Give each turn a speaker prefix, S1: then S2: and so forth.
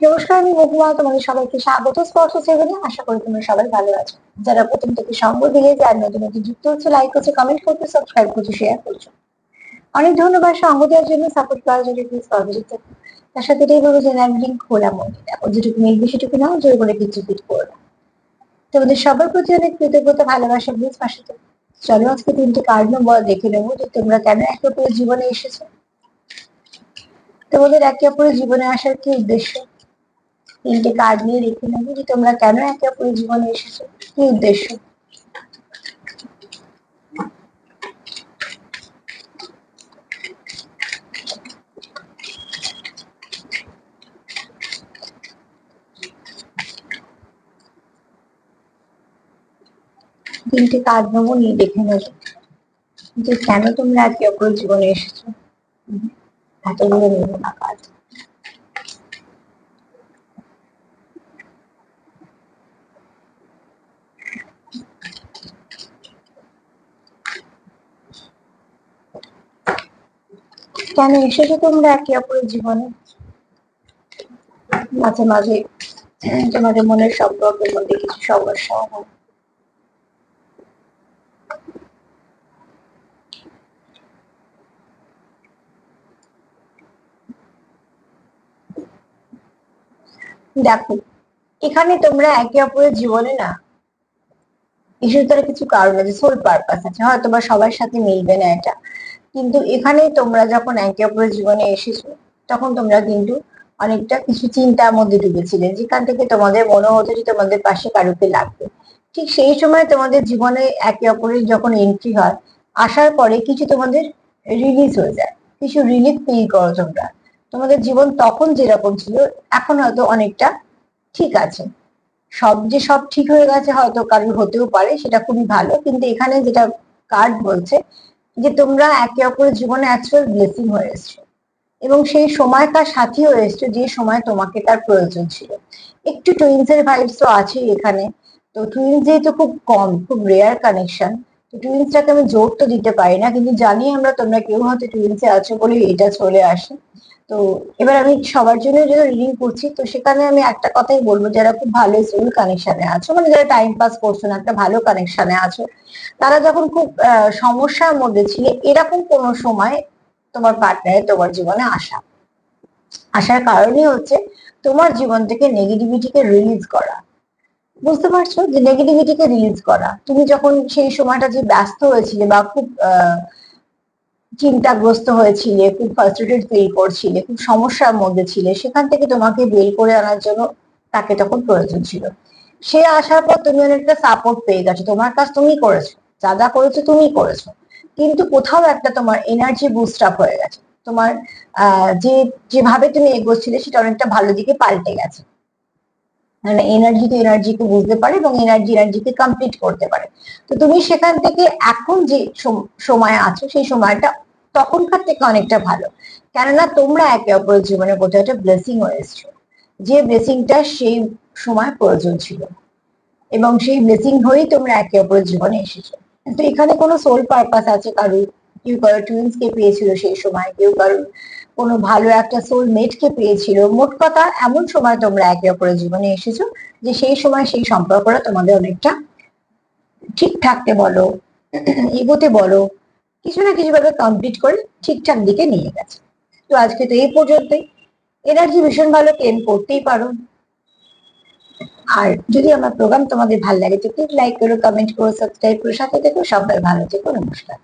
S1: নমস্কার, আমি মহুয়া। তোমাদের সবাইকে স্বাগত স্পর্শ সেভেনে। আশা করি তোমরা সবাই ভালো আছো। যারা প্রথম থেকে সঙ্গ দিয়ে যারা নতুন নতুন যুক্ত হচ্ছে, লাইক করছো, কমেন্ট করছো, সাবস্ক্রাইব করছো, শেয়ার করছো, অনেক ধন্যবাদ। সঙ্গ দেওয়ার জন্য, সাপোর্ট করার জন্য প্লিজ কর্মযুক্ত। তার সাথে এটাই বলবো যে লিঙ্ক খোলা মনে দেখো, যেটুকু মিলবে সেটুকু নাও, জোর করে কিছু ফিট করো না। তোমাদের সবার প্রতি অনেক কৃতজ্ঞতা, ভালোবাসা, প্লিজ পাশে থেকো। চলো আজকে তিনটে কার্ড নম্বর দেখে নেবো যে তোমরা কেন একে অপরের জীবনে এসেছো, তোমাদের একে অপরের জীবনে আসার কি উদ্দেশ্য। তিনটে কার্ড নিয়ে দেখে নেবো যে তোমরা কেন একে অপরের জীবনে এসেছো, কি উদ্দেশ্য। তিনটে কার্ড নেবো, নিয়ে দেখে নেবো যে কেন তোমরা একে অপরের জীবনে এসেছো। এতগুলো নেবো না কার্ড। কেন এসেছো তোমরা একে অপরের জীবনে। মাঝে মাঝে তোমাদের মনের সম্পর্কের মধ্যে কিছু সমস্যা হয়। দেখো, এখানে তোমরা একে অপরের জীবনে না এসে তার কিছু কারণ আছে, সোল পারপাস আছে, হয়তো বা সবার সাথে মিলবে না এটা, কিন্তু এখানে তোমরা যখন একে অপরের জীবনে এসেছো তখন তোমরা কিন্তু অনেকটা কিছু চিন্তার মধ্যে ডুবেছিলে, যেখান থেকে তোমাদের মনে হতো যে তোমাদের পাশে কারুকে লাগবে। ঠিক সেই সময় তোমাদের জীবনে একে অপরের যখন এন্ট্রি হয়, আসার পরে কিছু তোমাদের রিলিজ হয়ে যায়, কিছু রিলিফ ফিল করো তোমরা। তোমাদের জীবন তখন যেরকম ছিল এখন হয়তো অনেকটা ঠিক আছে। সব যে সব ঠিক হয়ে গেছে হয়তো কারোর হতেও পারে, সেটা খুবই ভালো, কিন্তু এখানে যেটা কার্ড বলছে যে তোমরা একে অপরের জীবনে অ্যাকচুয়াল ব্লেসিং হয়ে এসছো, এবং সেই সময়কার সাথী হয়ে এসছো যে সময় তোমাকে তার প্রয়োজন ছিল। একটু টুইন্স এর ভাইবস তো আছেই এখানে। তো টুইন্স যেহেতু খুব কম, খুব রেয়ার কানেকশন, তো টুইন্সটাকে আমি জোর তো দিতে পারি না, কিন্তু জানি আমরা তোমরা কেউ হয়তো টুইন্সে আছো বলে এটা চলে আসে। তো এবার আমি সবার জন্য যেটা রিডিং করছি, তো সেখানে আমি একটা কথাই বলবো, যারা খুব ভালো সোল কানেকশনে আছো, মানে যারা টাইম পাস করছো না, একটা ভালো কানেকশনে আছো, তারা যখন খুব সমস্যার মধ্যে ছিল, এরকম কোনো সময় তোমার পার্টনারে তোমার জীবনে আসার কারণই হচ্ছে তোমার জীবন থেকে নেগেটিভিটিকে রিলিজ করা। বুঝতে পারছো, যে নেগেটিভিটিকে রিলিজ করা। তুমি যখন সেই সময়টা যে ব্যস্ত হয়েছিলে বা খুব চিন্তাগ্রস্ত হয়েছিলে, খুব ফ্রাস্ট্রেটেড ফিল করছিলে, খুব সমস্যার মধ্যে ছিলে, সেখান থেকে তোমাকে বের করে আনার জন্য তাকে তখন প্রয়োজন ছিল। সে আসার পর তুমি অনেকটা সাপোর্ট পেয়ে গেছো, তোমার কাজ তুমি করেছো, যা যা করেছো তুমি করেছো, কিন্তু কোথাও একটা তোমার এনার্জি বুস্ট আপ হয়ে গেছে। তোমার যে যেভাবে তুমি এগোচ্ছিলে সেটা অনেকটা ভালো দিকে পাল্টে গেছে। মানে এনার্জি তো এনার্জিকে বুঝতে পারে এবং এনার্জি এনার্জিকে কমপ্লিট করতে পারে। তো তুমি সেখান থেকে এখন যে সময় আছো, সেই সময়টা তখনকার থেকে অনেকটা ভালো, কেননা তোমরা একে অপরের জীবনে কোথাও একটা ব্লেসিং হয়ে এসছো, যে ব্লেসিংটা সেই সময় প্রয়োজন ছিল, এবং সেই ব্লেসিং হয়েই তোমরা একে অপরের জীবনে এসেছো। তো এখানে কোনো সোল পারপাস আছে কারুর, কেউ কারো টুইন্স কে পেয়েছিল সেই সময়, কেউ কারোর কোনো ভালো একটা সোল মেট কে পেয়েছিল। মোট কথা এমন সময় তোমরা একে অপরের জীবনে এসেছো যে সেই সময় সেই সম্পর্কটা তোমাদের অনেকটা ঠিক থাকতে বলো, এগোতে বলো, কিছু না কিছু ভাবে কমপ্লিট করে ঠিকঠাক দিকে নিয়ে গেছে। তো আজকে তো এই পর্যন্তই। এনার্জি ভীষণ ভালো, ক্লেম করতেই পারো। আর যদি আমার প্রোগ্রাম তোমাদের ভালো লাগে তো প্লিজ লাইক করো, কমেন্ট করো, সাবস্ক্রাইব করো, সাথে থেকো। সবাই ভালো থেকো, নমস্কার।